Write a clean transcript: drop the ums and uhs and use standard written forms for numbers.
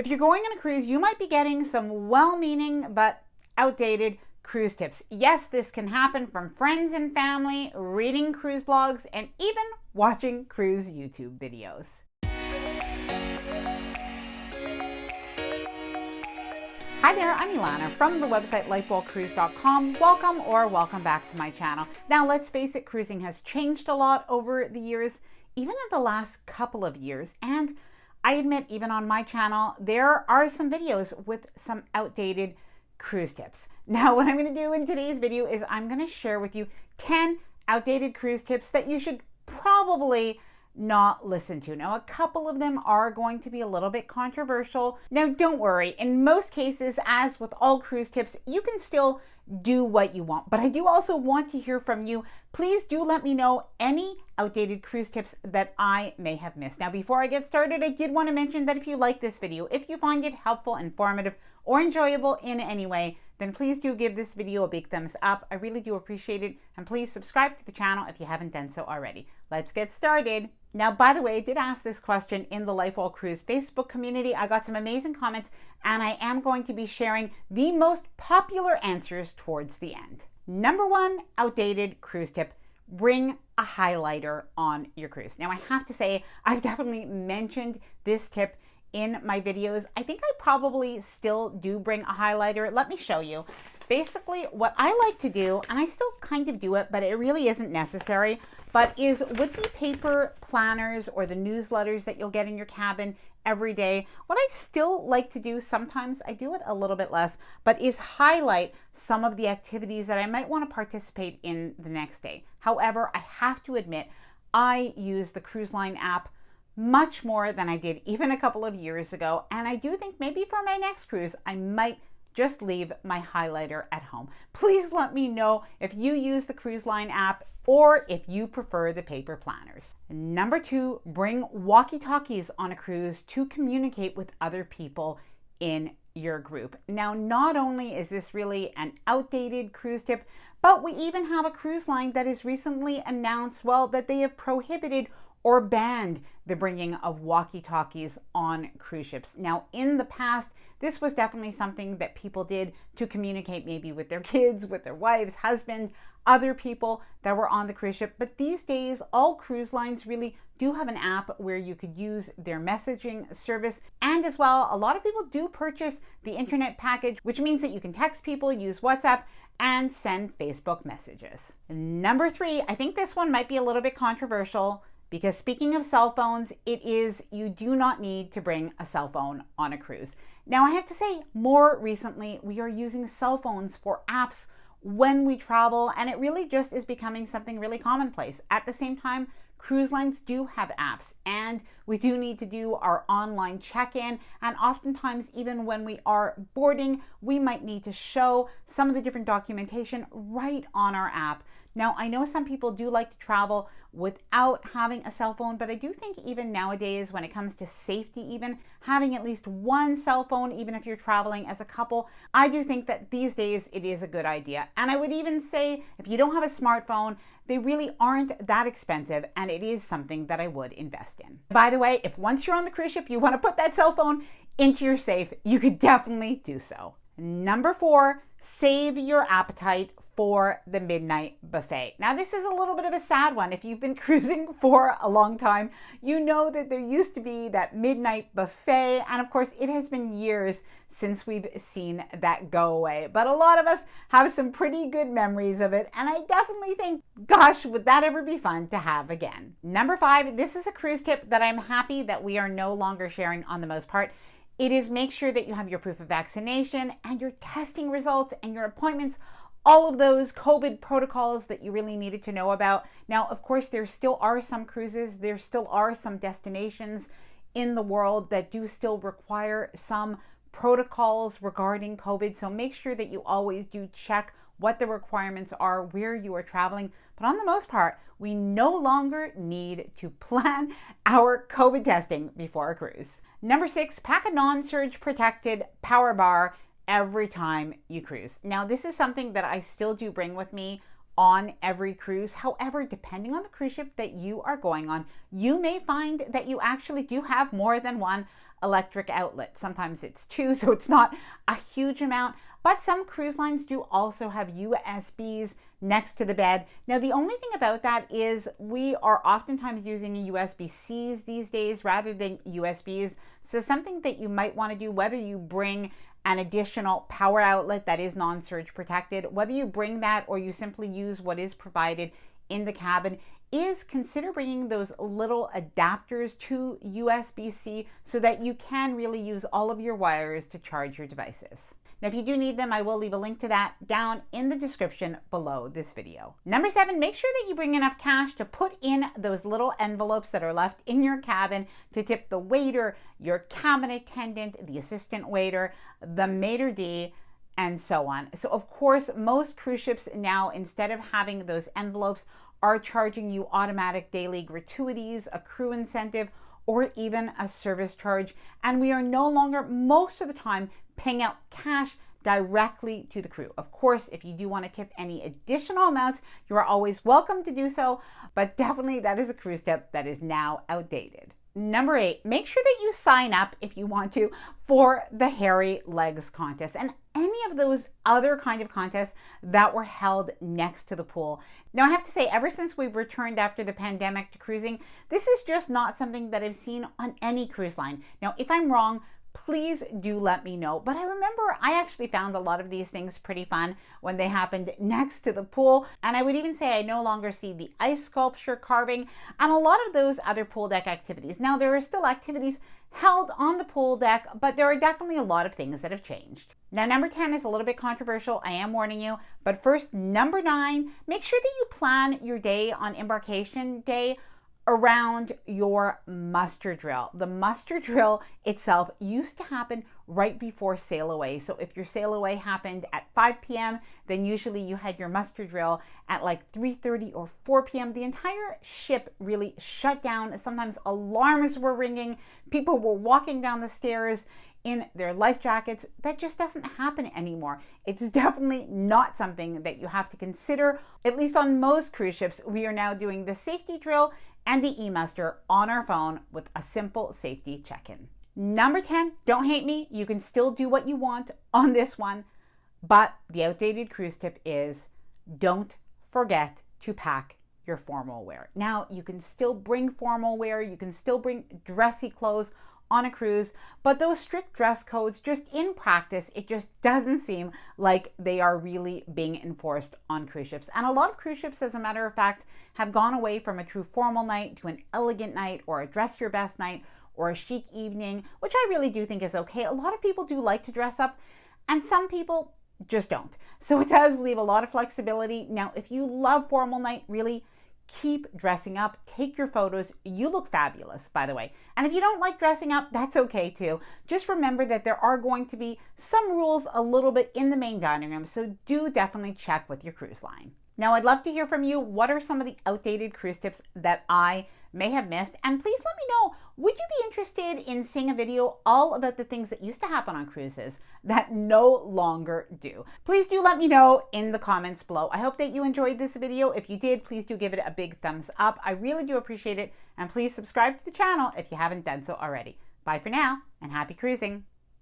If you're going on a cruise, you might be getting some well-meaning but outdated cruise tips. Yes, this can happen from friends and family, reading cruise blogs, and even watching cruise YouTube videos. Hi there, I'm Ilana from the website lifewellcruise.com. Welcome back to my channel. Now, let's face it, cruising has changed a lot over the years, even in the last couple of years. And I admit, even on my channel, there are some videos with some outdated cruise tips. Now, what I'm going to do in today's video is I'm going to share with you 10 outdated cruise tips that you should probably not listen to. Now, a couple of them are going to be a little bit controversial. Now, don't worry. In most cases, as with all cruise tips, you can still do what you want. But I do also want to hear from you. Please do let me know any outdated cruise tips that I may have missed. Now, before I get started, I did want to mention that if you like this video, if you find it helpful, informative, or enjoyable in any way, then please do give this video a big thumbs up. I really do appreciate it. And please subscribe to the channel if you haven't done so already. Let's get started. Now, by the way, I did ask this question in the LifeWell Cruise Facebook community. I got some amazing comments, and I am going to be sharing the most popular answers towards the end. Number one outdated cruise tip: bring a highlighter on your cruise. Now, I have to say, I've definitely mentioned this tip in my videos. I think I probably still do bring a highlighter. Let me show you. Basically, what I like to do, and I still kind of do it, but it really isn't necessary, but is with the paper planners or the newsletters that you'll get in your cabin every day, what I still like to do, sometimes I do it a little bit less, but is highlight some of the activities that I might want to participate in the next day. However, I have to admit, I use the cruise line app much more than I did even a couple of years ago, and I do think maybe for my next cruise, I might just leave my highlighter at home. Please let me know if you use the cruise line app or if you prefer the paper planners. Number two, bring walkie-talkies on a cruise to communicate with other people in your group. Now, not only is this really an outdated cruise tip, but we even have a cruise line that has recently announced, well, that they have prohibited or banned the bringing of walkie-talkies on cruise ships. Now, in the past, this was definitely something that people did to communicate maybe with their kids, with their wives, husbands, other people that were on the cruise ship. But these days, all cruise lines really do have an app where you could use their messaging service. And as well, a lot of people do purchase the internet package, which means that you can text people, use WhatsApp, and send Facebook messages. Number three, I think this one might be a little bit controversial, because speaking of cell phones, you do not need to bring a cell phone on a cruise. Now, I have to say, more recently, we are using cell phones for apps when we travel, and it really just is becoming something really commonplace. At the same time, cruise lines do have apps, and we do need to do our online check-in, and oftentimes, even when we are boarding, we might need to show some of the different documentation right on our app. Now, I know some people do like to travel without having a cell phone, but I do think even nowadays, when it comes to safety, even having at least one cell phone, even if you're traveling as a couple, I do think that these days it is a good idea. And I would even say, if you don't have a smartphone, they really aren't that expensive, and it is something that I would invest in. By the way, if once you're on the cruise ship, you want to put that cell phone into your safe, you could definitely do so. Number four, save your appetite for the midnight buffet. Now, this is a little bit of a sad one. If you've been cruising for a long time, you know that there used to be that midnight buffet, and of course, it has been years since we've seen that go away. But a lot of us have some pretty good memories of it, and I definitely think, gosh, would that ever be fun to have again? Number five, this is a cruise tip that I'm happy that we are no longer sharing on the most part. It is make sure that you have your proof of vaccination and your testing results and your appointments, all of those COVID protocols that you really needed to know about. Now, of course, there still are some cruises, there still are some destinations in the world that do still require some protocols regarding COVID. So make sure that you always do check what the requirements are where you are traveling. But on the most part, we no longer need to plan our COVID testing before a cruise. Number six, pack a non-surge protected power bar every time you cruise. Now, this is something that I still do bring with me on every cruise. However, depending on the cruise ship that you are going on, you may find that you actually do have more than one electric outlet. Sometimes it's 2, so it's not a huge amount, but some cruise lines do also have USBs next to the bed. Now, the only thing about that is we are oftentimes using USB-Cs these days rather than USBs. So something that you might want to do, whether you bring an additional power outlet that is non-surge protected, whether you bring that or you simply use what is provided in the cabin, is consider bringing those little adapters to USB-C so that you can really use all of your wires to charge your devices. Now, if you do need them, I will leave a link to that down in the description below this video. Number 7, make sure that you bring enough cash to put in those little envelopes that are left in your cabin to tip the waiter, your cabin attendant, the assistant waiter, the maitre d', and so on. So of course, most cruise ships now, instead of having those envelopes, are charging you automatic daily gratuities, a crew incentive, or even a service charge. And we are no longer, most of the time, paying out cash directly to the crew. Of course, if you do want to tip any additional amounts, you are always welcome to do so, but definitely that is a cruise tip that is now outdated. Number 8, make sure that you sign up if you want to for the Hairy Legs contest and any of those other kind of contests that were held next to the pool. Now, I have to say, ever since we've returned after the pandemic to cruising, this is just not something that I've seen on any cruise line. Now, if I'm wrong, please do let me know. But I remember I actually found a lot of these things pretty fun when they happened next to the pool. And I would even say I no longer see the ice sculpture carving and a lot of those other pool deck activities. Now, there are still activities held on the pool deck, but there are definitely a lot of things that have changed. Now, number 10 is a little bit controversial, I am warning you. But first, number 9, make sure that you plan your day on embarkation day around your muster drill. The muster drill itself used to happen right before sail away. So if your sail away happened at 5 p.m., then usually you had your muster drill at like 3:30 or 4 p.m. The entire ship really shut down. Sometimes alarms were ringing. People were walking down the stairs in their life jackets. That just doesn't happen anymore. It's definitely not something that you have to consider. At least on most cruise ships, we are now doing the safety drill and the e-muster on our phone with a simple safety check-in. Number 10, don't hate me. You can still do what you want on this one, but the outdated cruise tip is don't forget to pack your formal wear. Now, you can still bring formal wear. You can still bring dressy clothes on a cruise, but those strict dress codes, just in practice, it just doesn't seem like they are really being enforced on cruise ships. And a lot of cruise ships, as a matter of fact, have gone away from a true formal night to an elegant night or a dress your best night or a chic evening, which I really do think is okay. A lot of people do like to dress up and some people just don't. So it does leave a lot of flexibility. Now, if you love formal night, really, keep dressing up, take your photos. You look fabulous, by the way. And if you don't like dressing up, that's okay too. Just remember that there are going to be some rules a little bit in the main dining room, so do definitely check with your cruise line. Now, I'd love to hear from you. What are some of the outdated cruise tips that I may have missed? And please let me know, would you be interested in seeing a video all about the things that used to happen on cruises that no longer do? Please do let me know in the comments below. I hope that you enjoyed this video. If you did, please do give it a big thumbs up. I really do appreciate it. And please subscribe to the channel if you haven't done so already. Bye for now, and happy cruising.